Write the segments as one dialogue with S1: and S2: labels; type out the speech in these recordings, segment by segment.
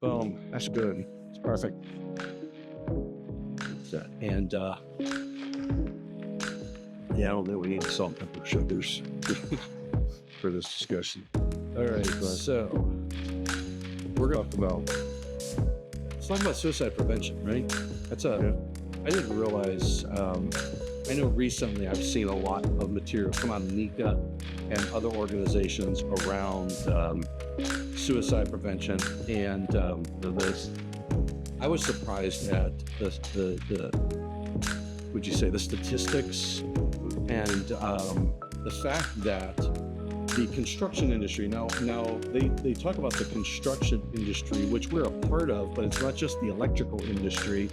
S1: Boom.
S2: That's good.
S1: It's perfect. And
S2: Yeah, I don't think we need salt, pepper, sugars for this discussion.
S1: all right, so we're going
S2: Talk about
S1: to talk about suicide prevention, right? That's
S2: Yeah.
S1: I didn't realize. I know recently I've seen a lot of material come out of NICA and other organizations around suicide prevention, and this. I was surprised at the would you say the statistics and the fact that the construction industry now they talk about the construction industry, which we're a part of, but it's not just the electrical industry,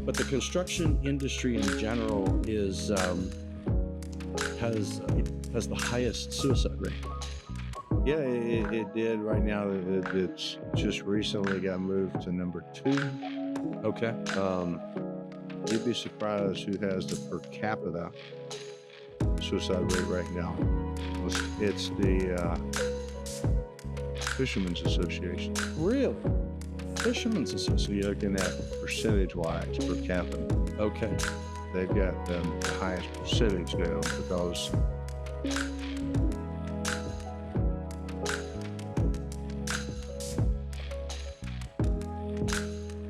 S1: but the construction industry in general is has the highest suicide rate.
S2: Yeah, it did. Right now, it's just recently got moved to number 2.
S1: Okay.
S2: You'd be surprised who has the per capita suicide rate right now. It's the Fishermen's Association.
S1: Really? Fishermen's
S2: So
S1: Association.
S2: you're looking at percentage-wise per capita.
S1: Okay.
S2: They've got the highest percentage now because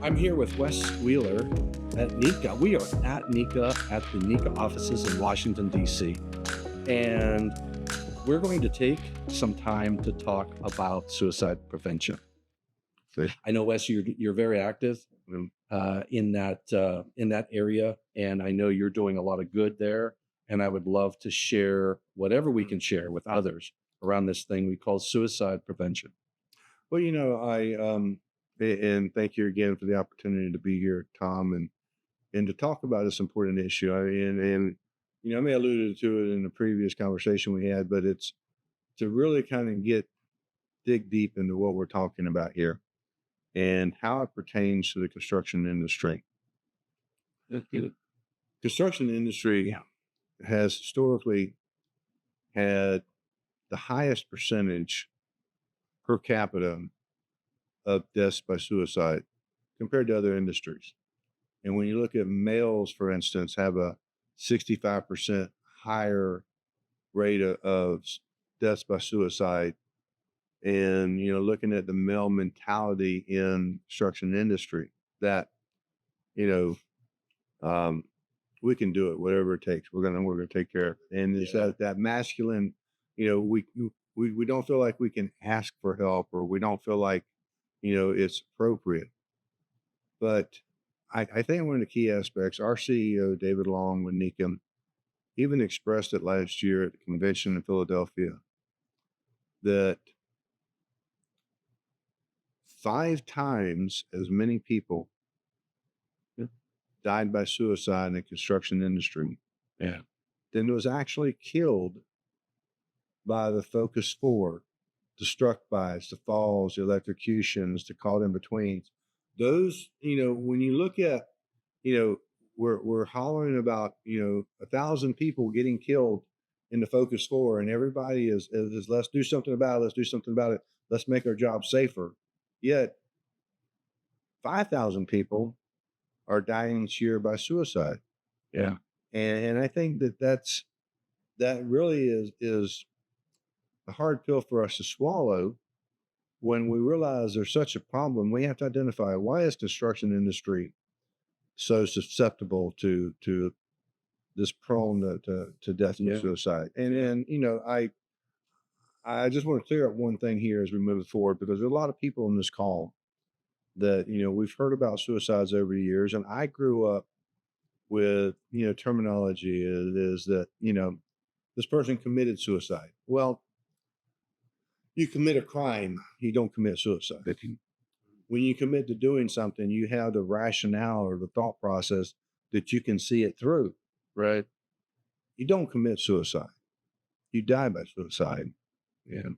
S1: I'm here with Wes Wheeler at NICA. We are at NICA at the NICA offices in Washington, D.C. And we're going to take some time to talk about suicide prevention. I know, Wes, you're very active in that area, and I know you're doing a lot of good there. And I would love to share whatever we can share with others around this thing we call suicide prevention.
S2: Well, and thank you again for the opportunity to be here, Tom, and to talk about this important issue. I mean, and I may have alluded to it in the previous conversation we had, but it's to really kind of dig deep into what we're talking about here and how it pertains to the construction industry. The construction industry has historically had the highest percentage per capita of deaths by suicide compared to other industries. And when you look at males, for instance, have a 65% higher rate of deaths by suicide. And, looking at the male mentality in construction industry, that, we can do it, whatever it takes. We're gonna take care of it. And it's that masculine, we don't feel like we can ask for help, or we don't feel like, it's appropriate. But I think one of the key aspects, our CEO, David Long with NICA, even expressed it last year at the convention in Philadelphia, that 5 times as many people died by suicide in the construction industry than was actually killed by the Focus 4, the struck-bys, the falls, the electrocutions, the caught in betweens. Those, when you look at, we're hollering about, 1,000 people getting killed in the Focus 4, and everybody is let's do something about it. Let's do something about it. Let's make our job safer. Yet 5,000 people are dying each year by suicide.
S1: Yeah.
S2: And I think that really is a hard pill for us to swallow. When we realize there's such a problem, we have to identify, why is construction industry so susceptible to this prone to death and suicide? And I just want to clear up one thing here as we move forward, because there's a lot of people in this call that, we've heard about suicides over the years. And I grew up with, terminology is that, this person committed suicide. Well, you commit a crime, you don't commit suicide. When you commit to doing something, you have the rationale or the thought process that you can see it through, right? You don't commit suicide. You die by suicide.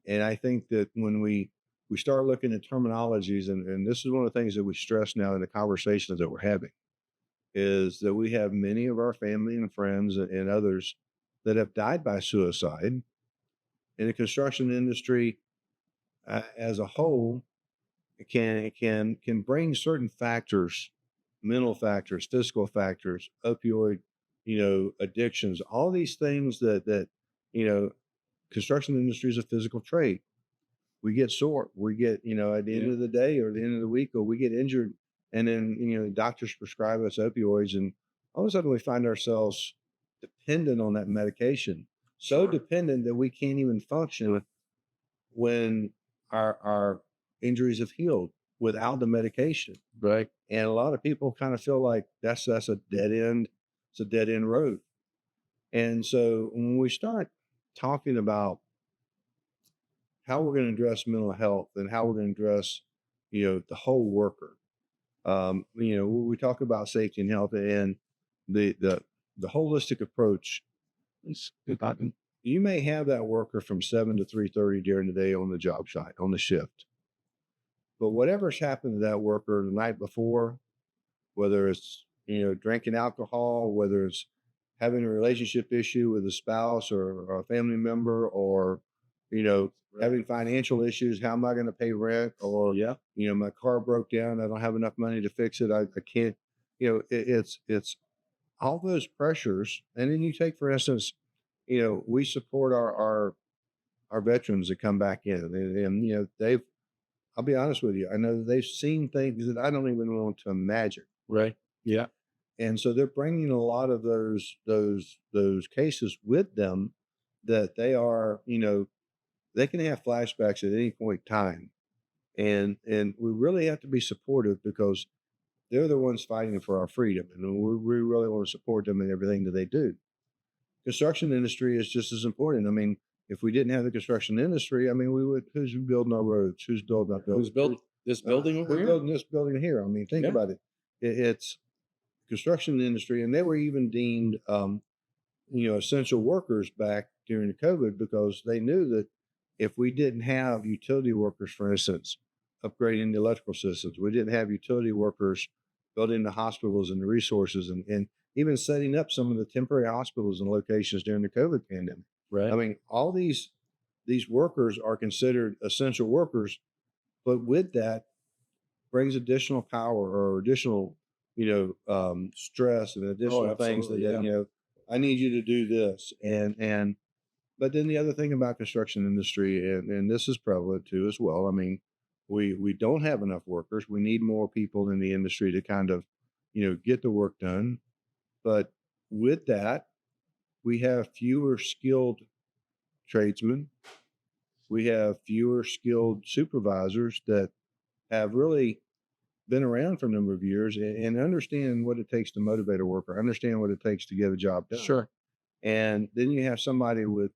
S2: And I think that when we start looking at terminologies, and this is one of the things that we stress now in the conversations that we're having, is that we have many of our family and friends and others that have died by suicide. In the construction industry as a whole, can bring certain factors, mental factors, physical factors, opioid, addictions, all these things that you know, construction industry is a physical trade. We get sore. We get, at the end of the day or the end of the week, or we get injured, and then doctors prescribe us opioids, and all of a sudden we find ourselves dependent on that medication. So
S1: Sure.
S2: dependent that we can't even function when our injuries have healed without the medication.
S1: Right.
S2: And a lot of people kind of feel like that's a dead end. It's a dead end road. And so when we start talking about how we're going to address mental health and how we're going to address, the whole worker, we talk about safety and health and the the the holistic approach.
S1: It's good.
S2: You may have that worker from 7 to 3:30 during the day on the job site on the shift, but whatever's happened to that worker the night before, whether it's drinking alcohol, whether it's having a relationship issue with a spouse or a family member, or having financial issues. How am I going to pay rent? Or my car broke down. I don't have enough money to fix it. I can't. It's all those pressures. And then you take, for instance, we support our veterans that come back in, and they've. I'll be honest with you. I know that they've seen things that I don't even want to imagine.
S1: Right. Yeah.
S2: And so they're bringing a lot of those cases with them that they are, they can have flashbacks at any point in time. And we really have to be supportive because they're the ones fighting for our freedom, and we really want to support them in everything that they do. Construction industry is just as important. I mean, if we didn't have the construction industry, I mean, who's building our roads? Who's building our buildings?
S1: Who's built this building over
S2: Who's
S1: here?
S2: building this building here? I mean, think
S1: Yeah.
S2: about it. It's construction industry, and they were even deemed, essential workers back during the COVID because they knew that if we didn't have utility workers, for instance, upgrading the electrical systems, we didn't have utility workers building the hospitals and the resources, and even setting up some of the temporary hospitals and locations during the COVID pandemic.
S1: Right.
S2: I mean, all these workers are considered essential workers, but with that brings additional power or additional, stress and additional things that,
S1: absolutely, yeah.
S2: I need you to do this. But then the other thing about construction industry, and this is prevalent too as well. I mean, we don't have enough workers. We need more people in the industry to kind of, get the work done. But with that, we have fewer skilled tradesmen. We have fewer skilled supervisors that have really been around for a number of years and understand what it takes to motivate a worker, understand what it takes to get a job done.
S1: Sure.
S2: And then you have somebody with,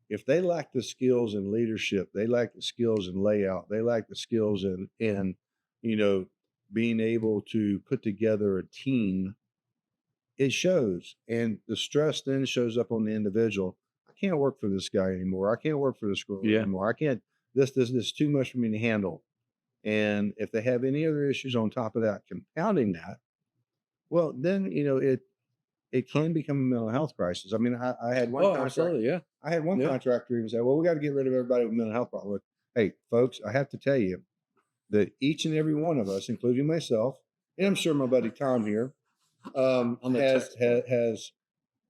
S2: if they lack the skills in leadership, they lack the skills in layout, they lack the skills in being able to put together a team, it shows. And the stress then shows up on the individual. I can't work for this guy anymore. I can't work for this girl anymore. I can't, this is too much for me to handle. And if they have any other issues on top of that, compounding that, well, then it can become a mental health crisis. I mean, I had one contract.
S1: Absolutely, yeah.
S2: I had one contractor even say, "Well, we got to get rid of everybody with mental health problems." Hey, folks, I have to tell you that each and every one of us, including myself, and I'm sure my buddy Tom here, has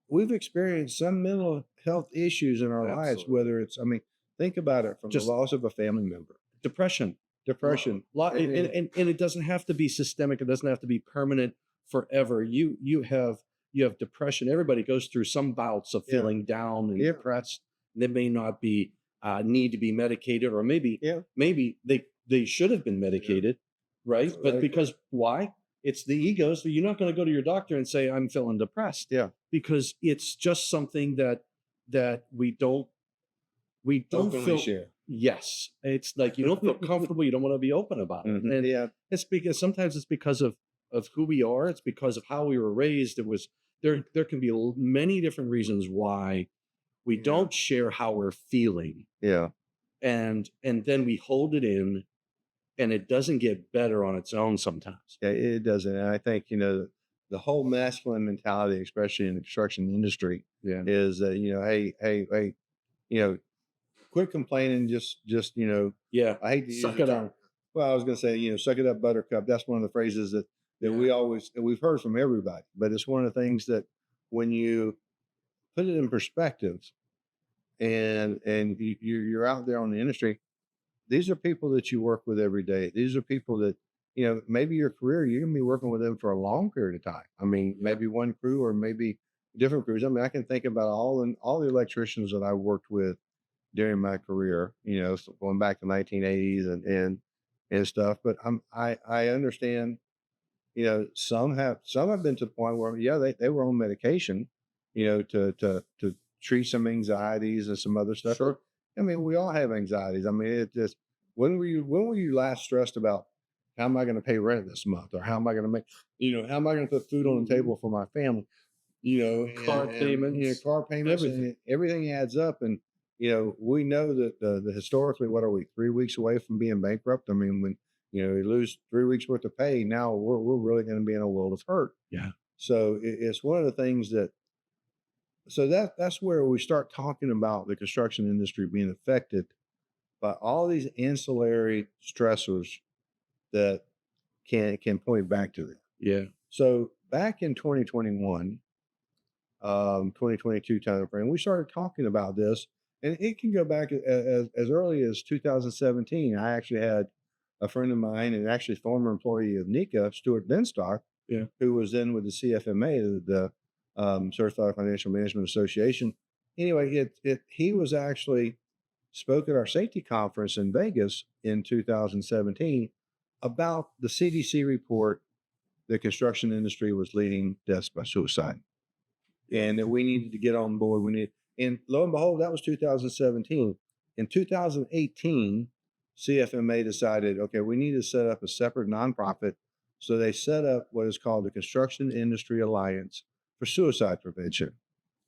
S2: we've experienced some mental health issues in our lives.
S1: Absolutely.
S2: Whether it's, I mean, think about it, from
S1: Just
S2: the loss of a family member,
S1: depression.
S2: depression,
S1: And it doesn't have to be systemic. It doesn't have to be permanent forever. You have depression. Everybody goes through some bouts of feeling down and depressed. They may not be need to be medicated, or maybe they should have been medicated, right?
S2: Right.
S1: But because why? It's the ego. So you're not going to go to your doctor and say, I'm feeling depressed.
S2: Yeah.
S1: Because it's just something that we don't
S2: Openly
S1: feel.
S2: share.
S1: Yes. It's like you don't feel comfortable. You don't want to be open about it.
S2: Mhm.
S1: And it's because sometimes it's because of who we are. It's because of how we were raised. It was there can be many different reasons why we don't share how we're feeling.
S2: Yeah.
S1: And then we hold it in, and it doesn't get better on its own sometimes.
S2: Yeah, it doesn't. And I think, the whole masculine mentality, especially in the construction industry,
S1: Yeah.
S2: is that, hey, quit complaining. Just,
S1: Yeah.
S2: I hate to use
S1: Suck
S2: the
S1: it
S2: term,
S1: up.
S2: Well, I was going to say, suck it up, buttercup. That's one of the phrases that we've heard from everybody, but it's one of the things that when you put it in perspective and you're out there on the industry, these are people that you work with every day. These are people that, maybe your career, you're going to be working with them for a long period of time. I mean, maybe one crew or maybe different crews. I mean, I can think about all the electricians that I worked with during my career, so going back to 1980s and stuff. But I understand, some have been to the point where, yeah, they were on medication, to treat some anxieties and some other stuff.
S1: Sure.
S2: I mean, we all have anxieties. I mean, it just, when were you last stressed about how am I going to pay rent this month, or how am I going to make, how am I going to put food on the table for my family?
S1: Car payments,
S2: car payments,
S1: everything.
S2: and everything adds up. And we know that the historically, what are we, 3 weeks away from being bankrupt? I mean, when we lose 3 weeks worth of pay, now we're really going to be in a world of hurt.
S1: Yeah.
S2: So it's one of the things that. So that's where we start talking about the construction industry being affected by all these ancillary stressors that can point back to that.
S1: Yeah.
S2: So back in 2021. 2022 timeframe, we started talking about this, and it can go back as early as 2017. I actually had a friend of mine, and actually former employee of NECA, Stuart Benstock,
S1: Yeah.
S2: who was then with the CFMA, the Certified Financial Management Association. Anyway, he was actually spoke at our safety conference in Vegas in 2017 about the CDC report, the construction industry was leading deaths by suicide, and that we needed to get on board. And lo and behold, that was 2017. In 2018, CFMA decided, okay, we need to set up a separate nonprofit. So they set up what is called the Construction Industry Alliance for Suicide Prevention.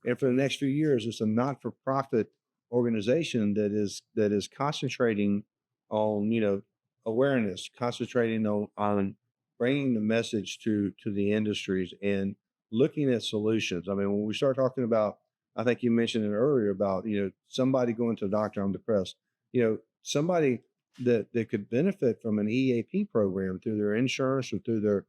S2: And for the next few years, it's a not-for-profit organization that is concentrating on, awareness, concentrating on bringing the message to the industries and looking at solutions. I mean, when we start talking about, I think you mentioned it earlier about, somebody going to the doctor, I'm depressed, somebody that could benefit from an EAP program through their insurance or through their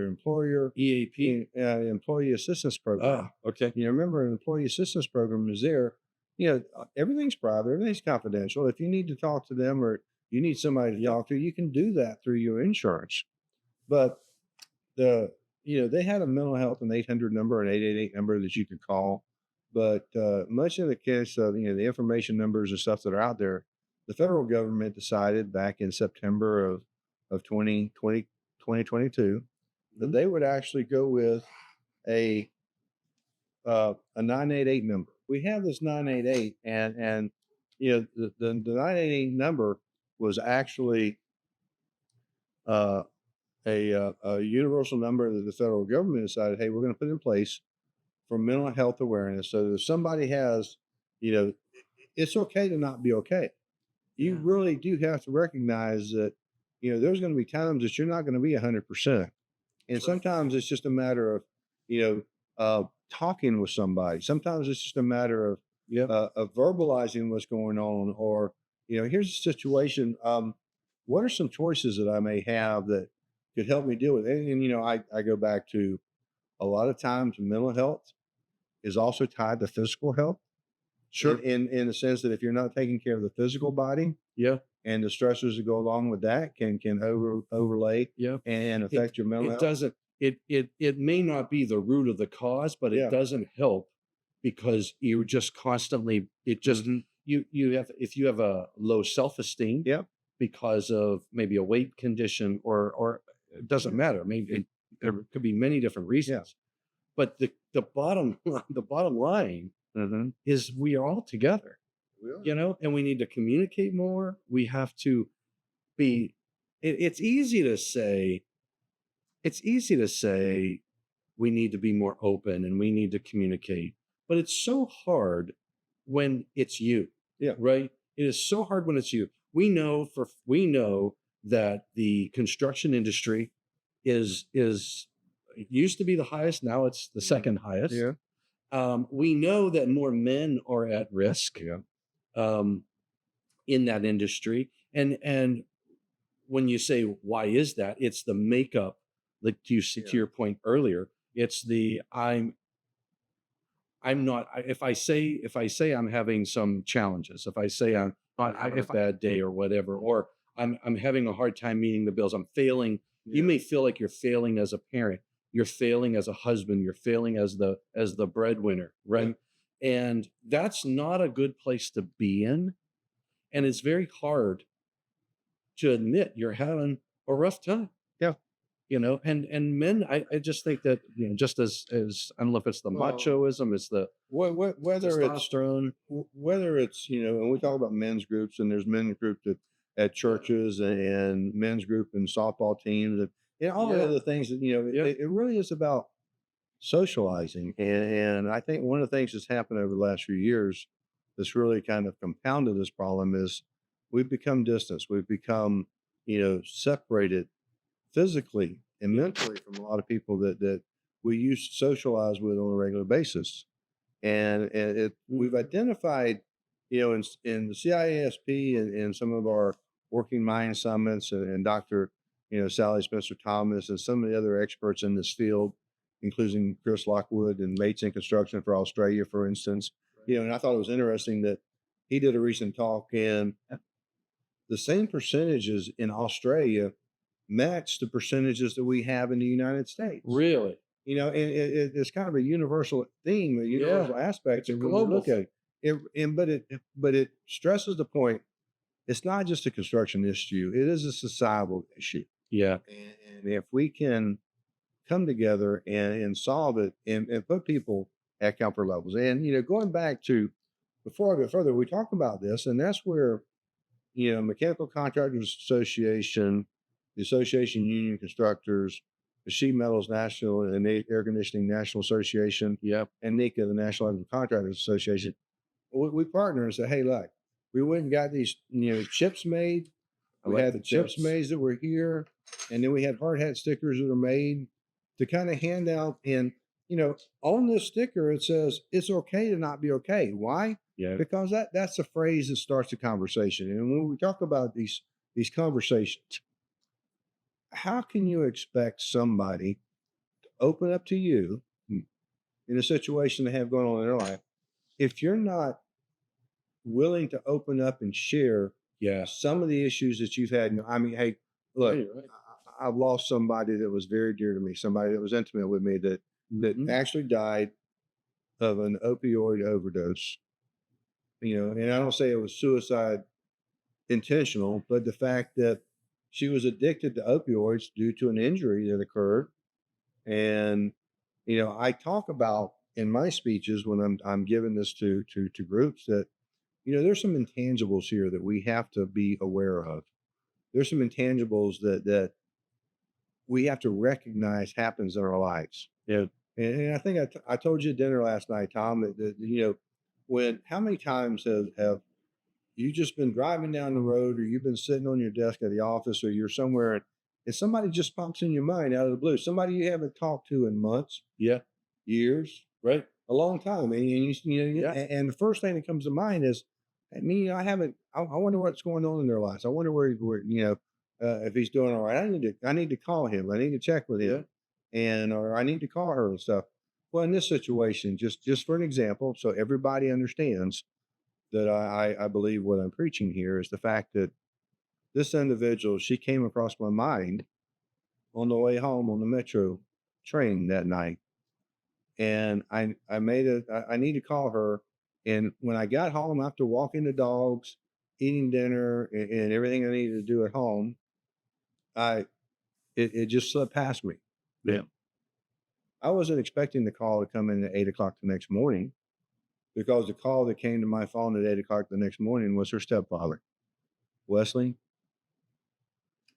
S2: employer
S1: EAP.
S2: employee assistance program.
S1: Okay.
S2: Remember, an employee assistance program is there. Everything's private, everything's confidential. If you need to talk to them or you need somebody to talk to, you can do that through your insurance. But they had a mental health, an 800 number, an 888 number that you could call. But much in the case of, the information numbers and stuff that are out there, the federal government decided back in September of 2022 that they would actually go with a 988 number. We have this 988, and the 988 number was actually a universal number that the federal government decided, hey, we're going to put in place for mental health awareness. So that if somebody has, it's okay to not be okay. You really do have to recognize that, there's going to be times that you're not going to be 100%. And sometimes it's just a matter of, talking with somebody. Sometimes it's just a matter of, of verbalizing what's going on, or, here's a situation. What are some choices that I may have that could help me deal with it? And I go back to, a lot of times mental health is also tied to physical health.
S1: Sure.
S2: In the sense that if you're not taking care of the physical body, and the stressors that go along with that can overlay and affect your mental health.
S1: It doesn't. It may not be the root of the cause, but it doesn't help because you're just constantly. It just you have, if you have a low self-esteem. Because of maybe a weight condition or it doesn't matter. Maybe there could be many different reasons. But the bottom line is we are all together, and we need to communicate more. We have to be, it's easy to say we need to be more open and we need to communicate, but it's so hard when it's you. Right. It is so hard when it's you. We know that the construction industry is it used to be the highest. Now it's the second highest. We know that more men are at risk in that industry. And when you say, why is that? It's the makeup, like to your point earlier, it's the I'm not. If I say I'm having some challenges, if I say I'm not having a bad day or whatever, or I'm having a hard time meeting the bills, I'm failing. You may feel like you're failing as a parent, you're failing as a husband, you're failing as the breadwinner, right? And that's not a good place to be in. And it's very hard to admit you're having a rough time.
S2: Yeah.
S1: And men, I just think that, just as I don't know if it's the machoism, it's the
S2: Whether it's
S1: testosterone.
S2: whether it's and we talk about men's groups, and there's men's groups at churches, and men's group and softball teams, and all the other things that it really is about socializing. And I think one of the things that's happened over the last few years that's really kind of compounded this problem is we've become distant. We've become separated physically and mentally from a lot of people that we used to socialize with on a regular basis. And we've identified, in the CIASP and some of our working mind summits, and Dr. Sally Spencer Thomas and some of the other experts in this field, including Chris Lockwood and Mates in Construction for Australia, for instance. And I thought it was interesting that he did a recent talk, and the same percentages in Australia match the percentages that we have in the United States.
S1: Really?
S2: And it's kind of a universal theme, a universal aspect.
S1: It's
S2: And when we look
S1: global.
S2: at but it stresses the point. It's not just a construction issue; it is a societal issue.
S1: Yeah.
S2: And if we can come together and solve it, and put people at comfort levels, and going back to before I go further, we talk about this, and that's where Mechanical Contractors Association, the Association of Union Constructors, the Sheet Metals National and Air Conditioning National Association, and NECA, the National Electrical Contractors Association, we partner and say, hey, look, we went and got these chips made. We had the chips made that were here, and then we had hard hat stickers that are made to kind of hand out. And on this sticker it says it's okay to not be okay. Why? Because that's a phrase that starts a conversation. And when we talk about these conversations, how can you expect somebody to open up to you in a situation they have going on in their life if you're not willing to open up and share some of the issues that you've had? I mean, hey, look, I've lost somebody that was very dear to me, somebody that was intimate with me that actually died of an opioid overdose. And I don't say it was suicide intentional, but the fact that she was addicted to opioids due to an injury that occurred. And I talk about in my speeches when I'm giving this to groups that there's some intangibles here that we have to be aware of. There's some intangibles that we have to recognize happens in our lives. And I think I told you at dinner last night, Tom, that how many times have you just been driving down the road, or you've been sitting on your desk at the office, or you're somewhere, and somebody just pops in your mind out of the blue, somebody you haven't talked to in months, years,
S1: Right.
S2: a long time, and and the first thing that comes to mind is, I mean, I wonder what's going on in their lives. I wonder where if he's doing all right. I need to call him. I need to check with him, or I need to call her and stuff. Well, in this situation, just for an example, so everybody understands that I believe what I'm preaching here is the fact that this individual, she came across my mind on the way home on the metro train that night. And I need to call her. And when I got home after walking the dogs, eating dinner, and everything I needed to do at home, it just slipped past me. I wasn't expecting the call to come in at 8 o'clock the next morning, because the call that came to my phone at 8 o'clock the next morning was her stepfather. Wesley,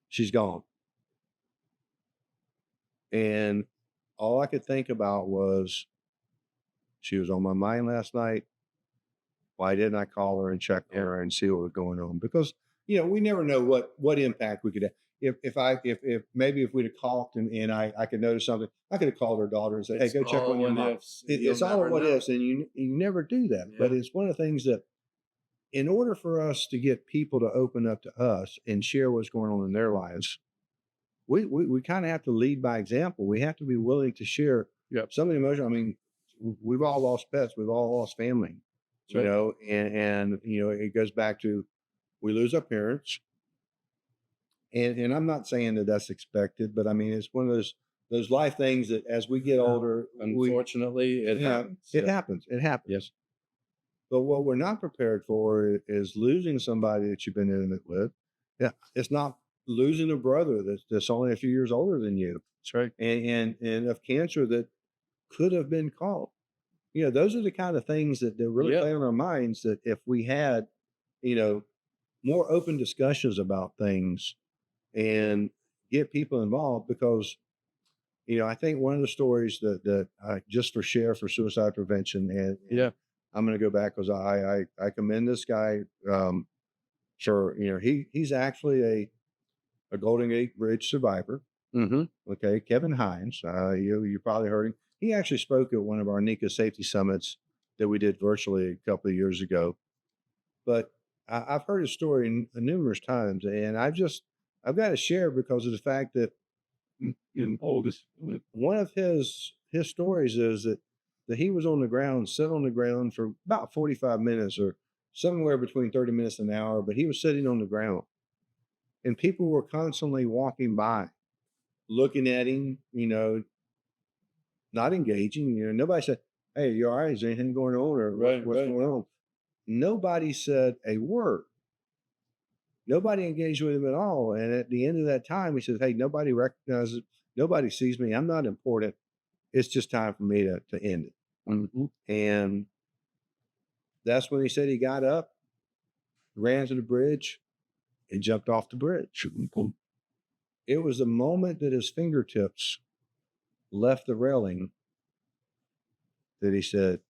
S2: she's gone. And all I could think about was, she was on my mind last night. Why didn't I call her and check on her and see what was going on? Because, we never know what impact we could have. If maybe if we'd have talked and I could notice something, I could have called her daughter and said, hey, go check on your mom. It's all what ifs, and you never do that. But it's one of the things that in order for us to get people to open up to us and share what's going on in their lives, we kind of have to lead by example. We have to be willing to share
S1: Yep.
S2: some of the emotion. I mean, we've all lost pets, we've all lost family,
S1: That's right.
S2: and it goes back to we lose our parents, and I'm not saying that that's expected, but I mean it's one of those life things that as we get older,
S1: Unfortunately, it happens.
S2: it happens. It happens.
S1: Yes.
S2: But what we're not prepared for is losing somebody that you've been intimate with. Yeah, it's not losing a brother that's only a few years older than you,
S1: That's right.
S2: and of cancer that could have been caught. Those are the kind of things that really
S1: Yeah.
S2: play on our minds. That if we had, you know, more open discussions about things and get people involved, because I think one of the stories that I just for share for suicide prevention, and
S1: Yeah.
S2: I'm going to go back because I commend this guy for he's actually a Golden Gate Bridge survivor.
S1: Mm-hmm.
S2: Okay, Kevin Hines, you probably heard him. He actually spoke at one of our NICA safety summits that we did virtually a couple of years ago. But I've heard his story numerous times, and I've got to share because of the fact that one of his stories is that he was on the ground, sitting on the ground for about 45 minutes or somewhere between 30 minutes and an hour, but he was sitting on the ground, and people were constantly walking by, looking at him, not engaging. Nobody said, "Hey, you all right? Is anything going on, or what's
S1: Right.
S2: going on?" Nobody said a word. Nobody engaged with him at all. And at the end of that time, he says, "Hey, nobody recognizes, nobody sees me. I'm not important. It's just time for me to end it."
S1: Mm-hmm.
S2: And that's when he said he got up, ran to the bridge, and jumped off the bridge. It was the moment that his fingertips left the railing that he said,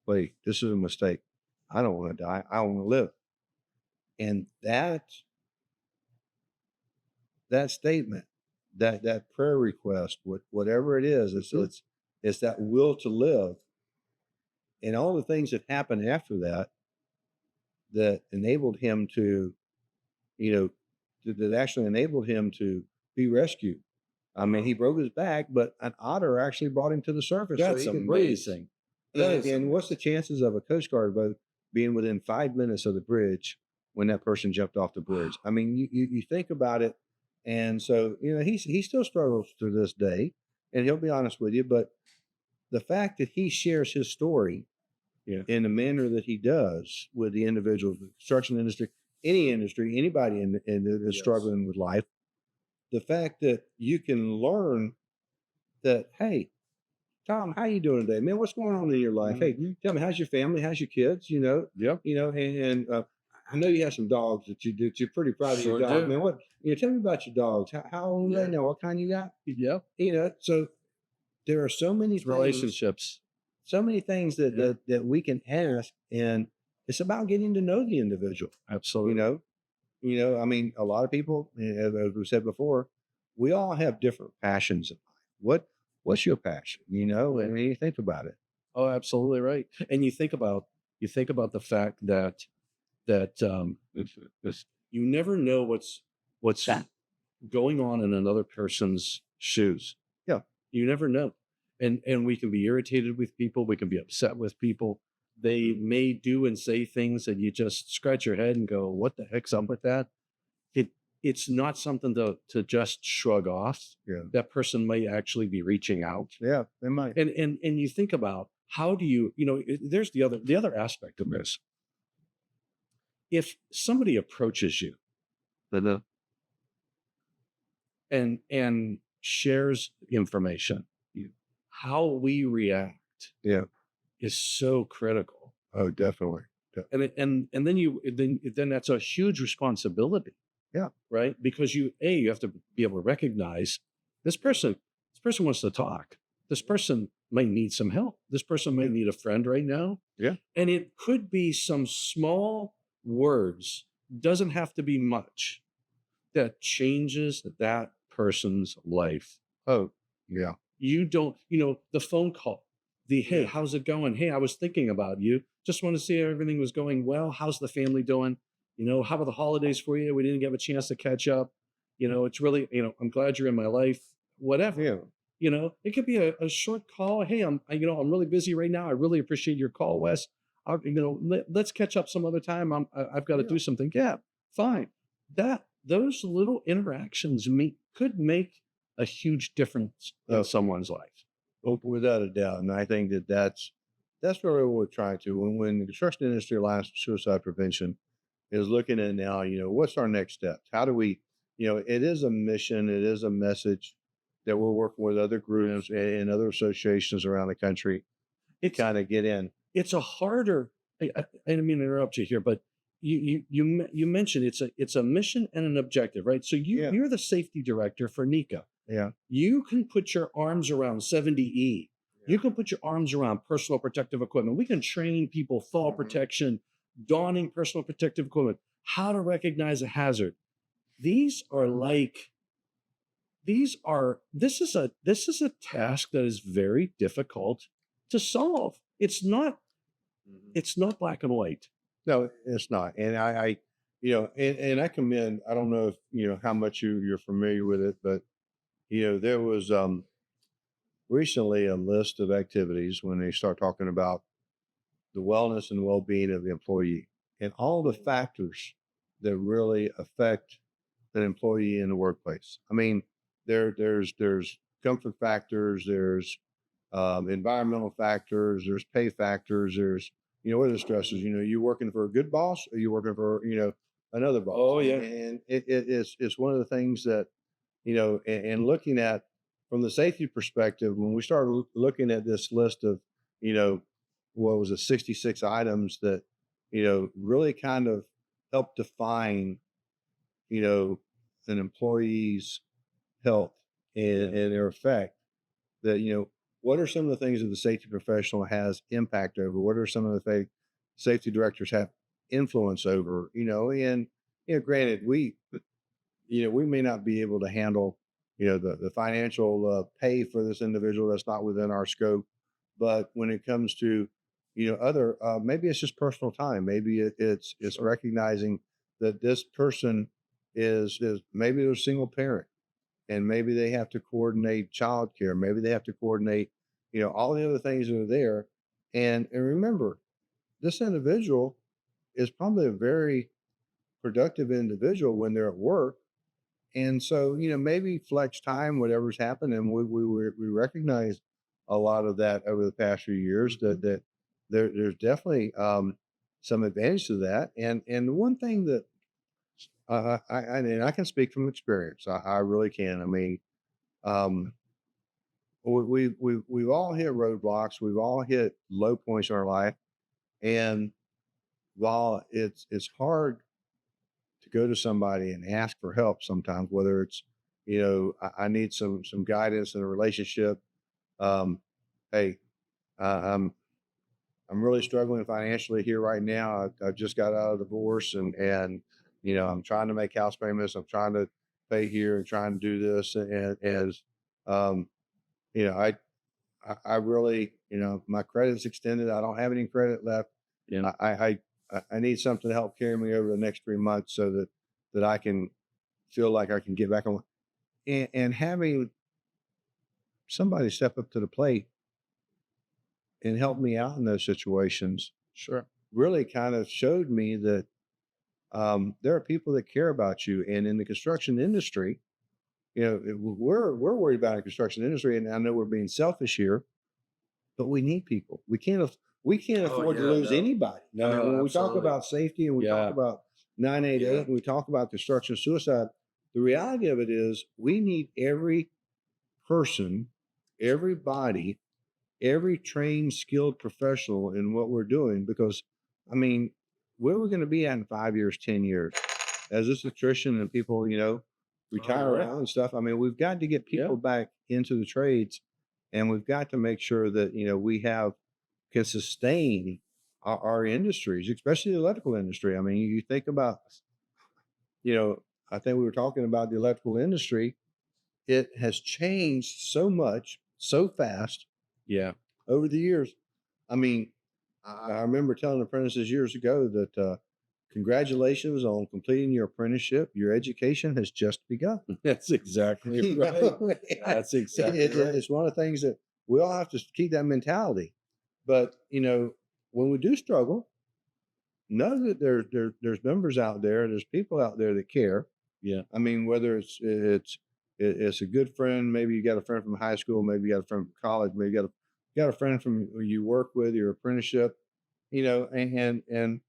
S2: "Wait, this is a mistake. I don't want to die. I want to live." And that statement, that prayer request, whatever it is, it's that will to live, and all the things that happened after that enabled him to, that actually enabled him to be rescued. I mean, he broke his back, but an otter actually brought him to the surface.
S1: That's
S2: so he could breathe.
S1: amazing.
S2: And what's the chances of a Coast Guard boat being within 5 minutes of the bridge when that person jumped off the bridge? I mean, you think about it, and so he still struggles to this day, and he'll be honest with you. But the fact that he shares his story in the manner that he does with the individuals, the construction industry, any industry, anybody that's struggling with life, the fact that you can learn that, hey, Tom, how you doing today, man? What's going on in your life? Hey, tell me, how's your family? How's your kids?
S1: Yep.
S2: And I know you have some dogs that you're pretty proud of your
S1: Sure
S2: dog,
S1: do.
S2: man. What tell me about your dogs? How old are they now? What kind you got?
S1: Yep.
S2: So there are so many things,
S1: Relationships.
S2: so many things that we can ask, and it's about getting to know the individual.
S1: Absolutely.
S2: I mean, a lot of people, as we said before, we all have different passions in life. What's your passion? I mean, you think about it.
S1: Oh, absolutely right. And you think about the fact that you never know what's going on in another person's shoes.
S2: Yeah.
S1: You never know. And we can be irritated with people, we can be upset with people. They may do and say things that you just scratch your head and go, what the heck's up with that? It's not something to just shrug off.
S2: Yeah.
S1: That person may actually be reaching out.
S2: Yeah, they might.
S1: And you think about how do you, there's the other aspect of this. If somebody approaches you and shares information, how we react is so critical.
S2: Oh, definitely.
S1: And then that's a huge responsibility.
S2: Yeah.
S1: Right. Because you have to be able to recognize this person wants to talk. This person might need some help. This person might need a friend right now.
S2: Yeah.
S1: And it could be some small words, doesn't have to be much, that changes that person's life.
S2: Oh, yeah.
S1: You don't, the phone call, hey, how's it going? Hey, I was thinking about you. Just want to see everything was going well. How's the family doing? How are the holidays for you? We didn't get a chance to catch up. It's really, I'm glad you're in my life. Whatever.
S2: Yeah.
S1: It could be a short call. Hey, I'm really busy right now. I really appreciate your call, Wes. Let's catch up some other time. I've got to
S2: Yeah.
S1: do something. Yeah, fine. Those little interactions could make a huge difference in
S2: Oh,
S1: someone's life.
S2: without a doubt. And I think that's really what we're trying to, when the construction industry alliance for suicide prevention is looking at now, what's our next steps? How do we, it is a mission, it is a message that we're working with other groups and other associations around the country to
S1: It's
S2: kind of get in.
S1: it's a harder. I didn't mean to interrupt you here, but you mentioned it's a mission and an objective, right? So
S2: Yeah.
S1: you're the safety director for NECA.
S2: Yeah.
S1: You can put your arms around 70E.
S2: Yeah.
S1: You can put your arms around personal protective equipment. We can train people fall protection, donning personal protective equipment, how to recognize a hazard. These are like this is a task that is very difficult to solve. It's not black and white.
S2: No, it's not. And and I commend, I don't know if, how much you're familiar with it, but, there was, recently a list of activities when they start talking about the wellness and well-being of the employee and all the factors that really affect an employee in the workplace. I mean, there's comfort factors, there's environmental factors, there's pay factors, there's what are the stresses? You working for a good boss or you working for another boss?
S1: Oh, yeah.
S2: And it's one of the things that and looking at from the safety perspective, when we started looking at this list of what was it, 66 items that really kind of help define an employee's health and their effect, that what are some of the things that the safety professional has impact over? What are some of the things safety directors have influence over? And granted, we may not be able to handle the financial pay for this individual. That's not within our scope. But when it comes to other, maybe it's just personal time. Maybe it's recognizing that this person is maybe they're a single parent, and maybe they have to coordinate childcare. Maybe they have to coordinate all the other things that are there. And remember, this individual is probably a very productive individual when they're at work. And so, maybe flex time, whatever's happened, and we recognize a lot of that over the past few years. That there's definitely some advantage to that. And the one thing that and I can speak from experience. I really can. I mean, um, we've all hit roadblocks. We've all hit low points in our life, and while it's hard to go to somebody and ask for help sometimes, whether it's I need some guidance in a relationship. um hey, I'm really struggling financially here right now. I just got out of divorce, and I'm trying to make house payments, I'm trying to pay here and trying to do this, and as um you know I I really, my credit's extended, I don't have any credit left.
S1: Yeah.
S2: I need something to help carry me over the next 3 months so that I can feel like I can get back on. And having somebody step up to the plate and help me out in those situations
S1: Sure.
S2: really kind of showed me that there are people that care about you. And in the construction industry, we're worried about the construction industry, and I know we're being selfish here, but we need people. We can't
S1: Oh,
S2: afford to
S1: yeah,
S2: lose
S1: no.
S2: anybody. Now,
S1: No,
S2: when we talk
S1: absolutely.
S2: about safety and we talk
S1: Yeah.
S2: about 988
S1: Yeah.
S2: and we talk about construction suicide, the reality of it is we need every person, everybody, every trained, skilled professional in what we're doing, because I mean, where are we going to be at in 5 years, 10 years? As this attrition and people, retire
S1: Right.
S2: out and stuff. I mean, we've got to get
S1: Yeah.
S2: people back into the trades, and we've got to make sure that, we can sustain our industries, especially the electrical industry. I mean, you think about, you know, I think we were talking about the electrical industry. It has changed so much, so fast
S1: Yeah.
S2: over the years. I mean, I remember telling apprentices years ago that congratulations on completing your apprenticeship. Your education has just begun.
S1: That's exactly
S2: You
S1: right.
S2: know?
S1: That's exactly right.
S2: It's one of the things that we all have to keep that mentality. But when we do struggle, know that there's members out there, there's people out there that care.
S1: Yeah.
S2: I mean, whether it's a good friend, maybe you got a friend from high school, maybe you got a friend from college, maybe you got a friend from who you work with, your apprenticeship, and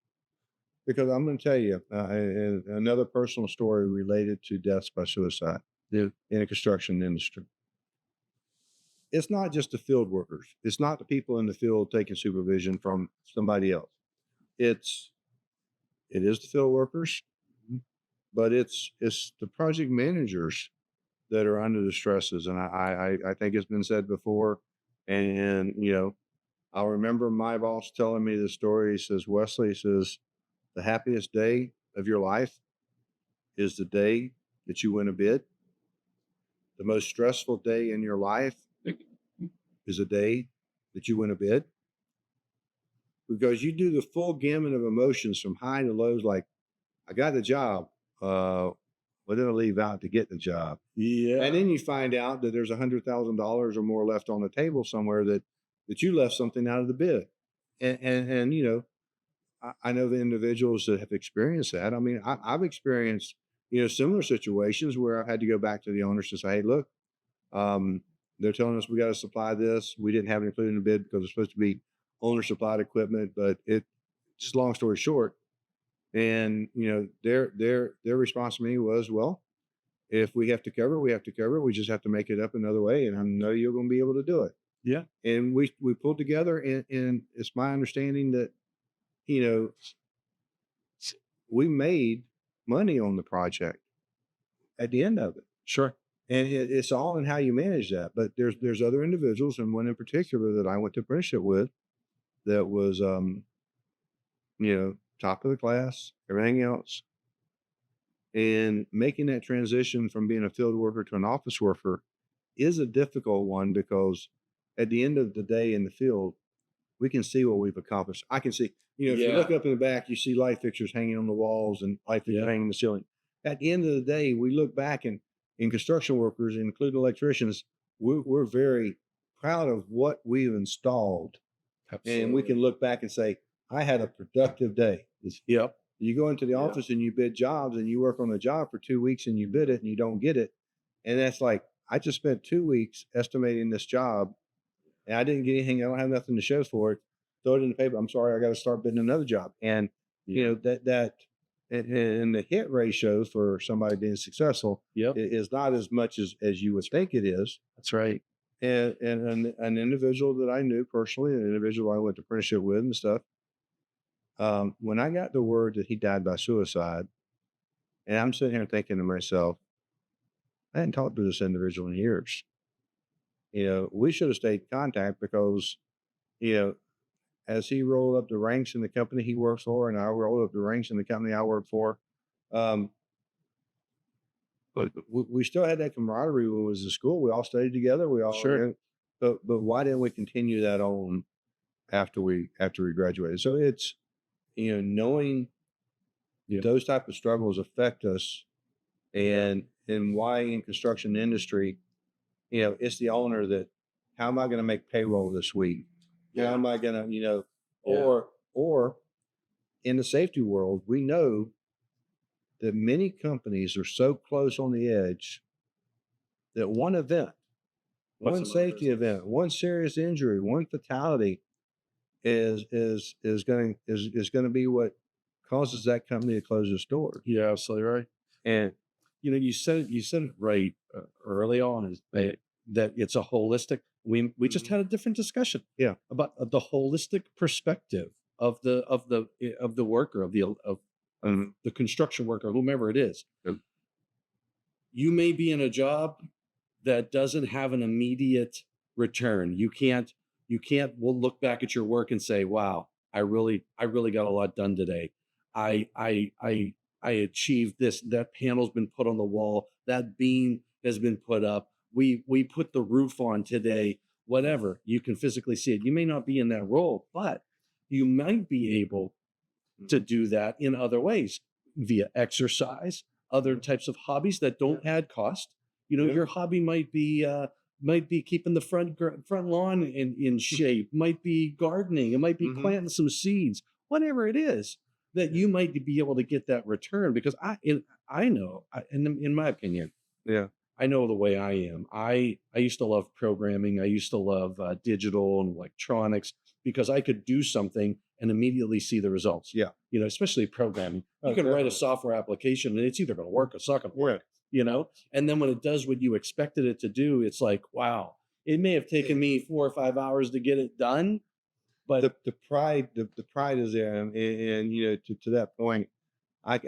S2: because I'm going to tell you another personal story related to deaths by suicide
S1: Yeah.
S2: in the construction industry. It's not just the field workers. It's not the people in the field taking supervision from somebody else. It is the field workers, but it's the project managers that are under the stresses. And I think it's been said before. And I remember my boss telling me the story. He says, Wesley, he says, the happiest day of your life is the day that you win a bid. The most stressful day in your life is a day that you win a bid. Because you do the full gamut of emotions from high to lows, like, I got the job. What did I leave out to get the job?
S1: Yeah.
S2: And then you find out that there's $100,000 or more left on the table somewhere that you left something out of the bid. And I know the individuals that have experienced that. I mean, I've experienced, similar situations where I've had to go back to the owners to say, hey, look, they're telling us we got to supply this. We didn't have it included in the bid because it's supposed to be owner supplied equipment, but just long story short. And, their response to me was, well, if we have to cover it, we have to cover it. We just have to make it up another way. And I know you're going to be able to do it.
S1: Yeah.
S2: And we pulled together, and it's my understanding that, we made money on the project at the end of it.
S1: Sure.
S2: And it's all in how you manage that. But there's other individuals, and one in particular that I went to apprenticeship with that was, top of the class, everything else. And making that transition from being a field worker to an office worker is a difficult one because at the end of the day in the field, we can see what we've accomplished. I can see, if you look up in the back, you see light fixtures hanging on the walls and light fixtures hanging in the ceiling. At the end of the day, we look back and in construction workers, including electricians, we're very proud of what we've installed. Absolutely. And we can look back and say, I had a productive day.
S1: Yep.
S2: You go into the office and you bid jobs and you work on a job for 2 weeks and you bid it and you don't get it. And that's like, I just spent 2 weeks estimating this job and I didn't get anything. I don't have nothing to show for it. Throw it in the paper. I'm sorry, I got to start bidding another job. And that and the hit ratio for somebody being successful is not as much as you would think it is.
S1: That's right.
S2: And an individual that I knew personally, an individual I went to apprenticeship with and stuff. When I got the word that he died by suicide, and I'm sitting here thinking to myself, I hadn't talked to this individual in years. We should have stayed in contact because, as he rolled up the ranks in the company he works for, and I rolled up the ranks in the company I work for, but we still had that camaraderie when we was in school. We all studied together. We all, but why didn't we continue that on after we graduated? So it's, knowing those type of struggles affect us, and why in construction industry, it's the owner that, how am I going to make payroll this week? How am I going to, or in the safety world, we know that many companies are so close on the edge that one event, one safety event, one serious injury, one fatality is going to be what causes that company to close its doors.
S1: Yeah, absolutely right.
S2: And
S1: you said it right early on, is that it's a holistic. We just had a different discussion.
S2: Yeah,
S1: about the holistic perspective of the worker, of the construction worker, whomever it is.
S2: Yep.
S1: You may be in a job that doesn't have an immediate return. You can't look back at your work and say, wow, I really got a lot done today. I achieved this. That panel's been put on the wall. That beam has been put up. We put the roof on today. Whatever, you can physically see it. You may not be in that role, but you might be able to do that in other ways via exercise, other types of hobbies that don't add cost. Your hobby might be keeping the front lawn in shape, might be gardening, it might be planting some seeds, whatever it is that you might be able to get that return. Because I know, in my opinion,
S2: Yeah.
S1: I know the way I am. I used to love programming. I used to love digital and electronics because I could do something and immediately see the results.
S2: Yeah.
S1: Especially programming. You
S2: Oh,
S1: can write a
S2: definitely.
S1: software application and it's either going to work or it's not going to work. And then when it does what you expected it to do, it's like, wow, it may have taken me 4 or 5 hours to get it done, but
S2: The pride, the pride is there, and to that point, I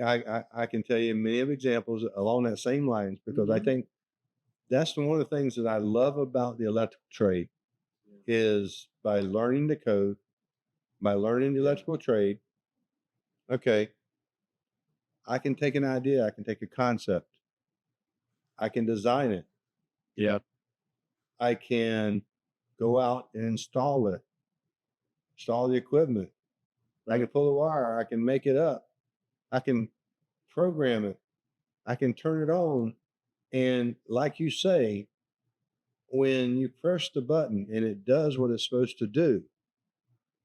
S2: can tell you many of examples along that same lines, because I think that's one of the things that I love about the electrical trade is by learning the code, by learning the electrical trade. Okay, I can take an idea, I can take a concept, I can design it,
S1: yeah,
S2: I can go out and install it, install the equipment. I can pull the wire, I can make it up, I can program it, I can turn it on. And like you say, when you press the button and it does what it's supposed to do,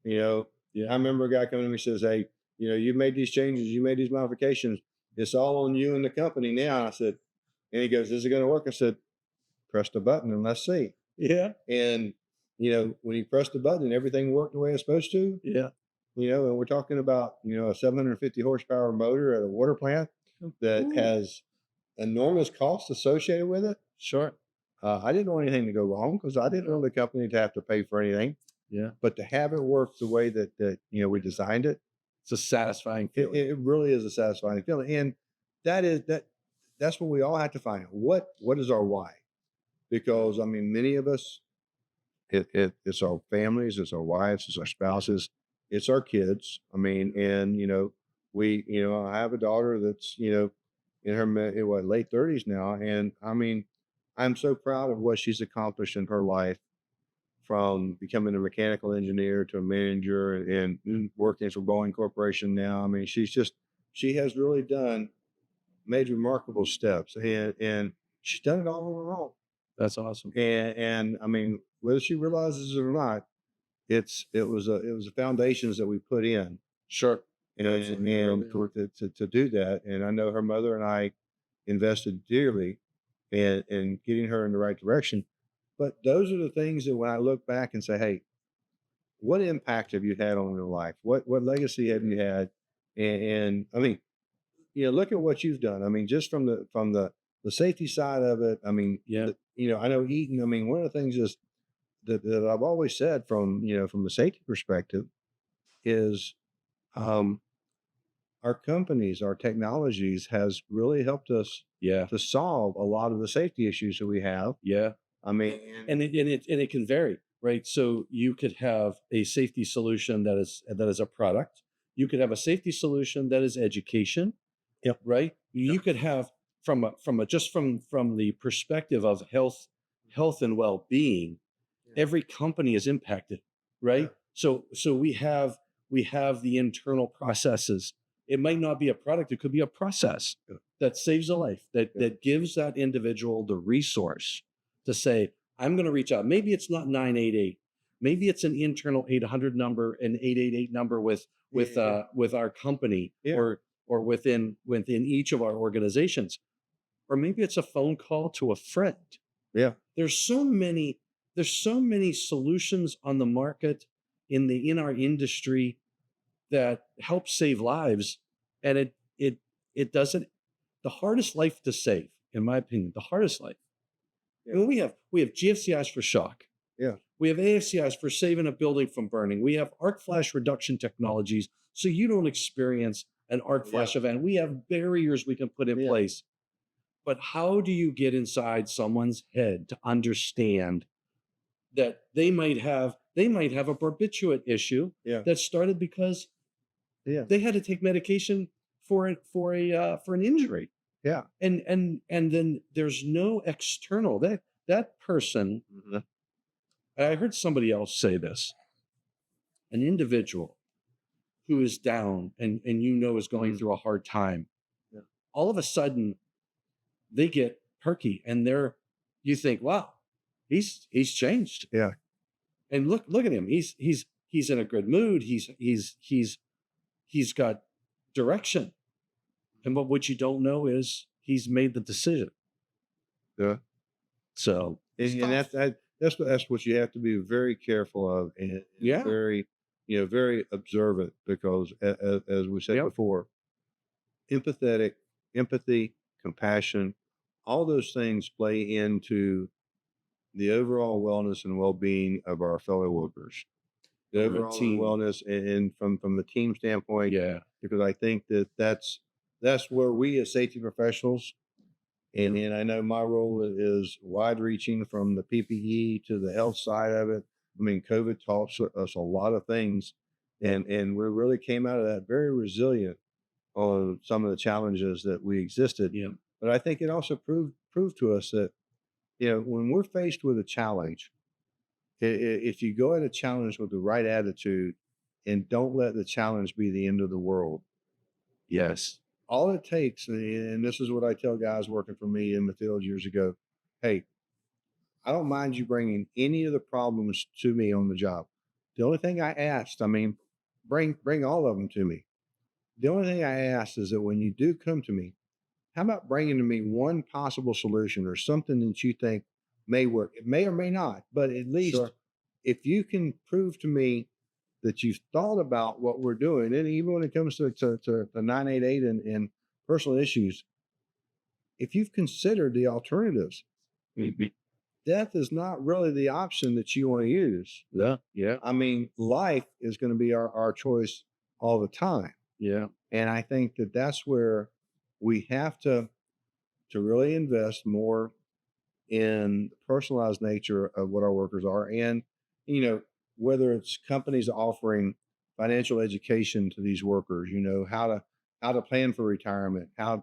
S2: I
S1: yeah,
S2: remember a guy coming to me and says, "Hey, you made these changes, you made these modifications. It's all on you and the company now." I said, and he goes, "Is it going to work?" I said, "Press the button and let's see."
S1: yeah,
S2: And, when he pressed the button, everything worked the way it's supposed to,
S1: yeah.
S2: and we're talking about, a 750 horsepower motor at a water plant that
S1: Ooh,
S2: has enormous costs associated with it.
S1: sure.
S2: I didn't want anything to go wrong because I didn't want the company to have to pay for anything.
S1: Yeah.
S2: But to have it work the way that we designed it,
S1: It's a satisfying
S2: it,
S1: feeling.
S2: it really is a satisfying feeling. And that's what we all have to find out. What is our why? Because many of us, it's our families, it's our wives, it's our spouses, it's our kids. And I have a daughter that's in her late 30s now, and I'm so proud of what she's accomplished in her life, from becoming a mechanical engineer to a manager and working for Boeing Corporation now. She has really made remarkable steps, and she's done it all on her own.
S1: That's awesome.
S2: And whether she realizes it or not, it was the foundations that we put in,
S1: Sure.
S2: to do that. And I know her mother and I invested dearly in getting her in the right direction. But those are the things that when I look back and say, hey, what impact have you had on your life? What legacy have you had? And look at what you've done. Just from the safety side of it.
S1: Yeah.
S2: I know Eaton. One of the things is that I've always said from the safety perspective is, our companies, our technologies has really helped us
S1: Yeah.
S2: to solve a lot of the safety issues that we have.
S1: Yeah.
S2: I mean,
S1: And it can vary, right? So you could have a safety solution that is a product. You could have a safety solution that is education.
S2: Yep.
S1: Right. You could have from the perspective of health and well-being, every company is impacted, right?
S2: Yeah.
S1: So we have the internal processes. It might not be a product, it could be a process that saves a life, that gives that individual the resource to say, I'm going to reach out. Maybe it's not 988. Maybe it's an internal 800 number, an 888 number with our company,
S2: Yeah.
S1: or within each of our organizations. Or maybe it's a phone call to a friend.
S2: Yeah.
S1: There's so many solutions on the market in our industry that help save lives. And it doesn't. The hardest life to save, in my opinion, the hardest life.
S2: Yeah.
S1: I mean, we have GFCIs for shock.
S2: Yeah.
S1: We have AFCIs for saving a building from burning. We have arc flash reduction technologies so you don't experience an arc flash event. We have barriers we can put in place. But how do you get inside someone's head to understand that they might have a barbiturate issue that started because they had to take medication for an injury.
S2: Yeah.
S1: And then there's no external that person.
S2: Mhm.
S1: I heard somebody else say this. An individual who is down and is going through a hard time,
S2: Yeah.
S1: all of a sudden they get perky and you think, wow, he's changed.
S2: Yeah.
S1: And look at him. He's in a good mood. He's got direction. And what you don't know is he's made the decision.
S2: Yeah.
S1: So
S2: And that's what you have to be very careful of, and
S1: yeah,
S2: very, very observant, because as we said
S1: Yep.
S2: before, empathy, compassion, all those things play into the overall wellness and well-being of our fellow workers. The
S1: From a
S2: overall
S1: team.
S2: wellness, and from the team standpoint,
S1: yeah,
S2: because I think that's where we as safety professionals, and I know my role is wide reaching, from the PPE to the health side of it. I mean, COVID taught us a lot of things, and we really came out of that very resilient on some of the challenges that we existed.
S1: yeah,
S2: But I think it also proved to us that, when we're faced with a challenge, if you go at a challenge with the right attitude and don't let the challenge be the end of the world,
S1: yes,
S2: all it takes, and this is what I tell guys working for me in the field years ago: hey, I don't mind you bringing any of the problems to me on the job. The only thing I asked, bring all of them to me. The only thing I asked is that when you do come to me, how about bringing to me one possible solution or something that you think may work? It may or may not, but at least
S1: Sure.
S2: if you can prove to me that you've thought about what we're doing, and even when it comes to the 988 and personal issues, if you've considered the alternatives,
S1: Mhm.
S2: death is not really the option that you want to use.
S1: yeah, yeah,
S2: I mean, life is going to be our choice all the time.
S1: yeah,
S2: And I think that's where we have to really invest more in the personalized nature of what our workers are. And, whether it's companies offering financial education to these workers, how to plan for retirement, how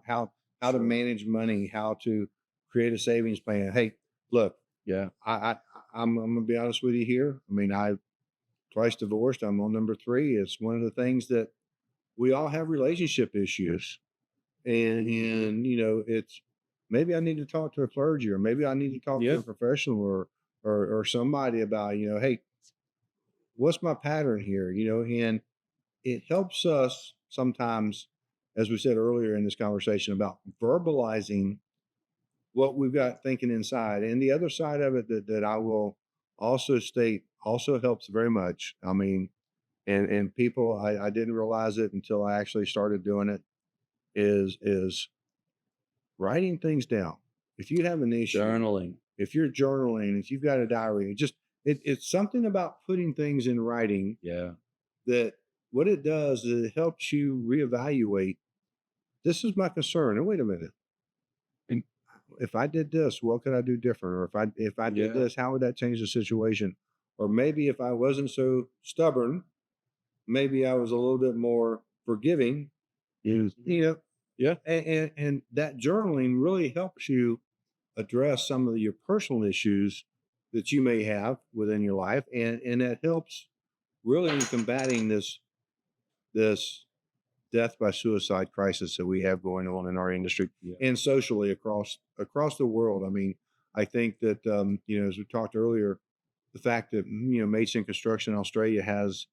S2: to manage money, how to create a savings plan. Hey, look,
S1: yeah,
S2: I'm gonna be honest with you here. I mean, I twice divorced. I'm on number 3. It's one of the things that we all have relationship issues, and it's, maybe I need to talk to a clergy, or maybe I need to talk to
S1: yeah,
S2: a professional, or somebody about, hey, what's my pattern here? And it helps us sometimes, as we said earlier in this conversation, about verbalizing what we've got thinking inside. And the other side of it that I will also state also helps very much. I mean, and people, I didn't realize it until I actually started doing it, is writing things down. If you have an issue,
S1: journaling.
S2: if you're journaling, if you've got a diary, it's something about putting things in writing,
S1: Yeah,
S2: that what it does is it helps you reevaluate. This is my concern. And wait a minute. And if I did this, what could I do different? Or if I did
S1: yeah,
S2: this, how would that change the situation? Or maybe if I wasn't so stubborn, maybe I was a little bit more forgiving.
S1: Mhm.
S2: You know,
S1: yeah,
S2: and that journaling really helps you address some of your personal issues that you may have within your life, and that helps really in combating this death by suicide crisis that we have going on in our industry
S1: yeah,
S2: and socially across the world. I mean, I think that, as we talked earlier, the fact that, Mates in Construction Australia has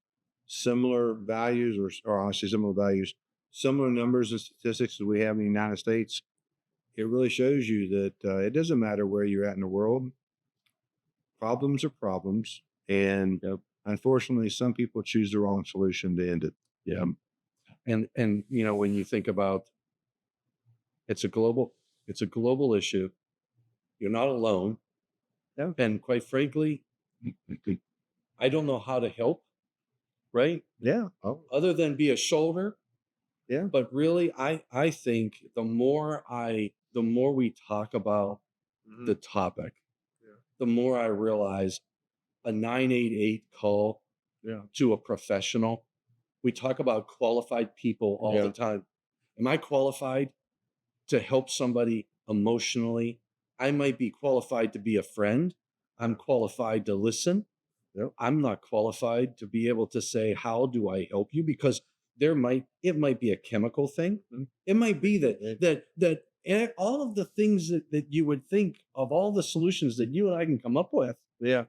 S2: similar values, or honestly similar values, similar numbers and statistics that we have in the United States. It really shows you that it doesn't matter where you're at in the world. Problems are problems, and
S1: yep,
S2: unfortunately, some people choose the wrong solution to end it.
S1: yeah. And when you think about it's a global it's a global issue. You're not alone.
S2: Yeah.
S1: And quite frankly, I don't know how to help, right?
S2: Yeah. Oh,
S1: Other than be a shoulder.
S2: yeah.
S1: But really, I think the more we talk about
S2: Mhm.
S1: the topic,
S2: Yeah.
S1: the more I realize a 988 call
S2: Yeah.
S1: to a professional. We talk about qualified people all the
S2: Yeah.
S1: time. Am I qualified to help somebody emotionally? I might be qualified to be a friend. I'm qualified to listen.
S2: Yep.
S1: I'm not qualified to be able to say, how do I help you? Because it might be a chemical thing. It might be that all of the things that you would think of, all the solutions that you and I can come up with,
S2: Yeah.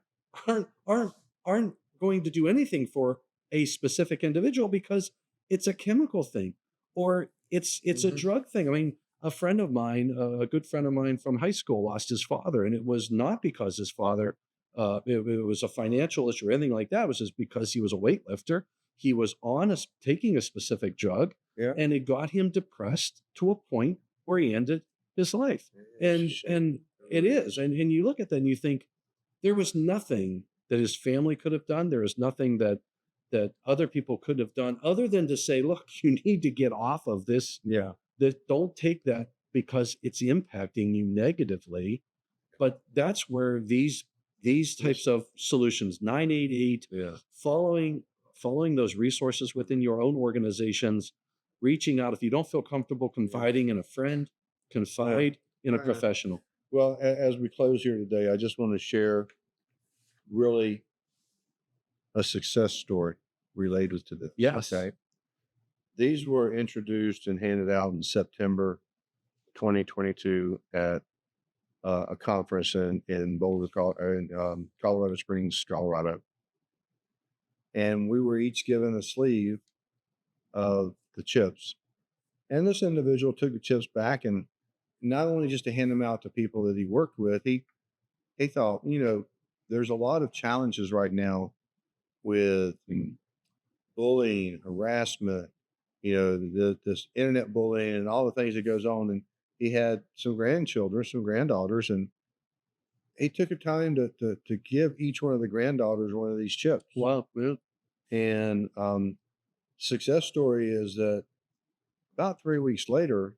S1: aren't aren't aren't going to do anything for a specific individual because it's a chemical thing, or it's a drug thing. I mean, a friend of mine, a good friend of mine from high school, lost his father, and it was not because his father, it was a financial issue or anything like that. It was just because he was a weightlifter. He was taking a specific drug,
S2: Yeah.
S1: and it got him depressed to a point where he ended his life. And it is, and you look at that and you think there was nothing that his family could have done. There was nothing that other people could have done other than to say, look, you need to get off of this.
S2: Yeah.
S1: That don't take that because it's impacting you negatively. But that's where these types of solutions, 988,
S2: Yeah.
S1: following those resources within your own organizations, reaching out if you don't feel comfortable confiding in a friend, confide in a professional.
S2: Well, as we close here today, I just want to share really a success story related to this.
S1: Yes.
S2: Okay. These were introduced and handed out in September 2022 at a conference in Boulder, Colorado Springs, Colorado. And we were each given a sleeve of the chips. And this individual took the chips back, and not only just to hand them out to people that he worked with, he thought, there's a lot of challenges right now with bullying, harassment, this internet bullying and all the things that goes on. And he had some grandchildren, some granddaughters, and he took the time to give each one of the granddaughters one of these chips.
S1: Wow. Yeah.
S2: And success story is that about 3 weeks later,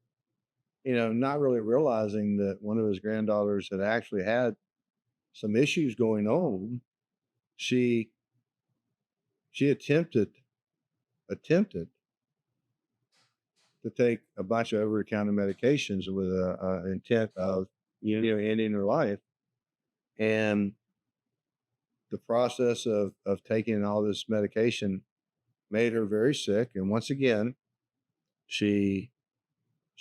S2: not really realizing that one of his granddaughters had actually had some issues going on, she attempted to take a bunch of over-the-counter medications with a intent of ending her life. And the process of taking all this medication made her very sick. And once again, she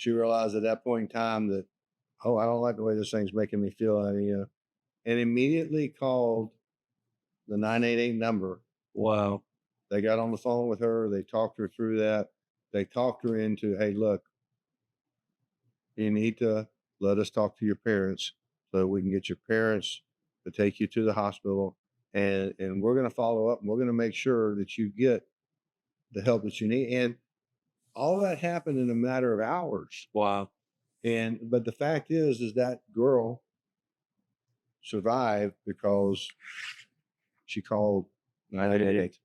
S2: realized at that point in time that, oh, I don't like the way this thing's making me feel. And immediately called the 988 number.
S1: Wow.
S2: They got on the phone with her. They talked her through that. They talked her into, hey, look, you need to let us talk to your parents so we can get your parents to take you to the hospital. And we're going to follow up, and we're going to make sure that you get the help that you need. And all that happened in a matter of hours.
S1: Wow.
S2: But the fact is that girl survived because she called 988.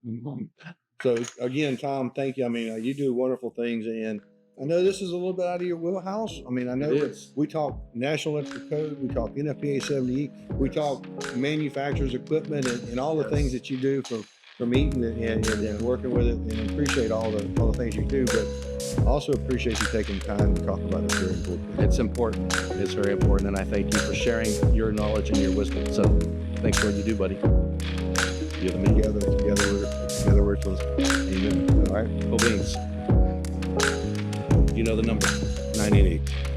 S2: So again, Tom, thank you. I mean, you do wonderful things, and I know this is a little bit out of your wheelhouse. I mean, I know we talk National Electrical Code, we talk NFPA 70, we talk manufacturers equipment, and all the things that you do for meeting and working with it, and appreciate all the things you do, but also appreciate you taking time to talk about this very important.
S1: It's important. It's very important, and I thank you for sharing your knowledge and your wisdom. So, thanks for what you do, buddy. You're the man.
S2: Together we're close. Amen. All right.
S1: Cool beans. You know the number, 988.